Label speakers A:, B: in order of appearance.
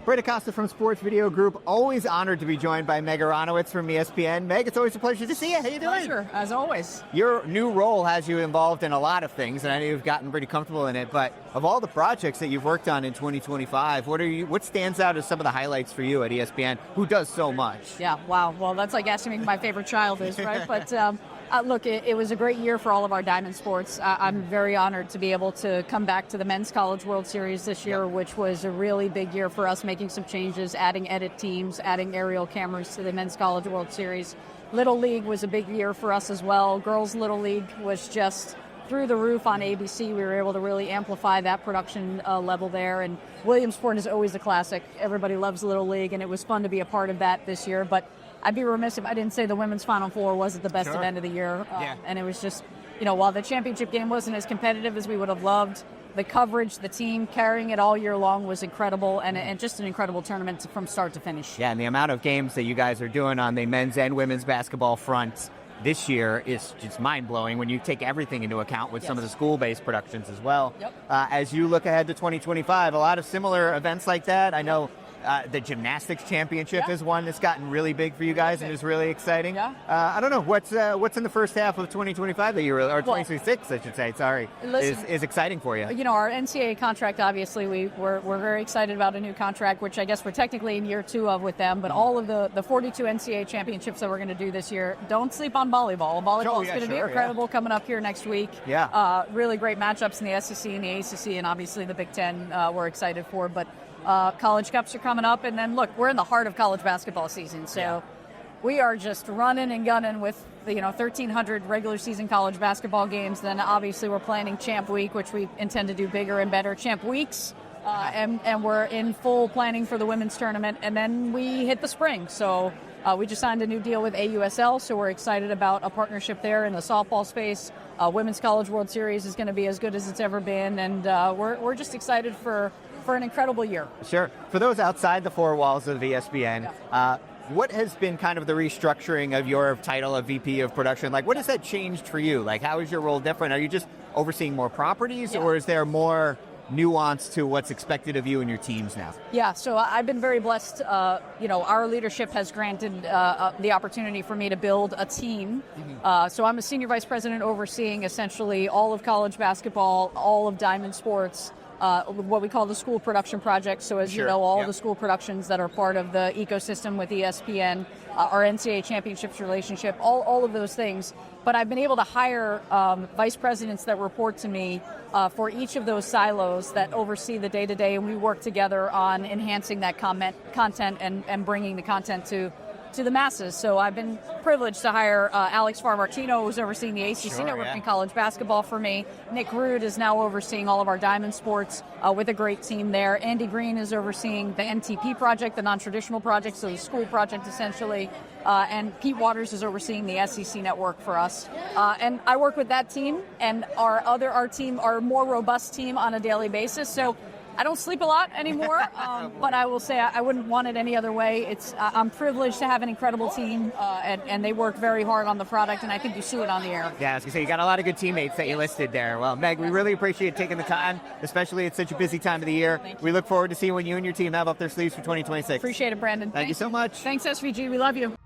A: Brett Acosta from Sports Video Group. Always honored to be joined by Meg Aronowitz from ESPN. Meg, it's always a pleasure to see you. How you doing?
B: Pleasure, as always.
A: Your new role has you involved in a lot of things, and I know you've gotten pretty comfortable in it. But of all the projects that you've worked on in 2025, what stands out as some of the highlights for you at ESPN, who does so much?
B: Yeah, wow. Well, that's like asking me who my favorite child is, right? But look, it was a great year for all of our diamond sports. I'm very honored to be able to come back to the Men's College World Series this year, which was a really big year for us, making some changes, adding edit teams, adding aerial cameras to the Men's College World Series. Little League was a big year for us as well. Girls Little League was just through the roof on ABC. We were able to really amplify that production level there. And Williamsport is always a classic. Everybody loves Little League, and it was fun to be a part of that this year. But I'd be remiss if I didn't say the women's Final Four wasn't the best event of the year. And it was just, while the championship game wasn't as competitive as we would have loved, the coverage, the team carrying it all year long was incredible, and just an incredible tournament from start to finish.
A: Yeah, and the amount of games that you guys are doing on the men's and women's basketball front this year is just mind-blowing when you take everything into account with some of the school-based productions as well.
B: Yep.
A: As you look ahead to 2025, a lot of similar events like that. I know the gymnastics championship is one that's gotten really big for you guys and is really exciting.
B: Yeah.
A: I don't know, what's in the first half of 2025 that you really, or 2026, I should say, sorry, is exciting for you?
B: Our NCAA contract, obviously, we're very excited about a new contract, which I guess we're technically in year 2 of with them, but all of the 42 NCAA championships that we're going to do this year, don't sleep on volleyball. Volleyball is going to be incredible coming up here next week.
A: Yeah.
B: Really great matchups in the SEC and the ACC, and obviously the Big Ten we're excited for, but college cups are coming up, and then look, we're in the heart of college basketball season, so we are just running and gunning with 1,300 regular season college basketball games. Then obviously we're planning Champ Week, which we intend to do bigger and better Champ Weeks, and we're in full planning for the women's tournament, and then we hit the spring. So we just signed a new deal with AUSL, so we're excited about a partnership there in the softball space. Women's College World Series is going to be as good as it's ever been, and we're just excited for an incredible year.
A: Sure. For those outside the four walls of ESPN, what has been kind of the restructuring of your title of VP of production? Like, what has that changed for you? Like, how is your role different? Are you just overseeing more properties, or is there more nuance to what's expected of you and your teams now?
B: Yeah, so I've been very blessed. Our leadership has granted the opportunity for me to build a team. So I'm a senior vice president overseeing essentially all of college basketball, all of diamond sports, what we call the school production project. So as you know, all the school productions that are part of the ecosystem with ESPN, our NCAA championships relationship, all of those things. But I've been able to hire vice presidents that report to me for each of those silos that oversee the day-to-day, and we work together on enhancing that content and bringing the content to the masses. So I've been privileged to hire Alex Farmartino, who's overseeing the ACC network in college basketball for me. Nick Rude is now overseeing all of our diamond sports with a great team there. Andy Green is overseeing the NTP project, the non-traditional project, so the school project essentially. And Pete Waters is overseeing the SEC network for us. And I work with that team and our more robust team on a daily basis. So I don't sleep a lot anymore, but I will say I wouldn't want it any other way. I'm privileged to have an incredible team, and they work very hard on the product, and I think you see it on the air.
A: Yeah, I was going to say, you got a lot of good teammates that you listed there. Well, Meg, we really appreciate taking the time, especially at such a busy time of the year. We look forward to seeing what you and your team have up their sleeves for 2026.
B: Appreciate it, Brandon.
A: Thank you so much.
B: Thanks, SVG. We love you.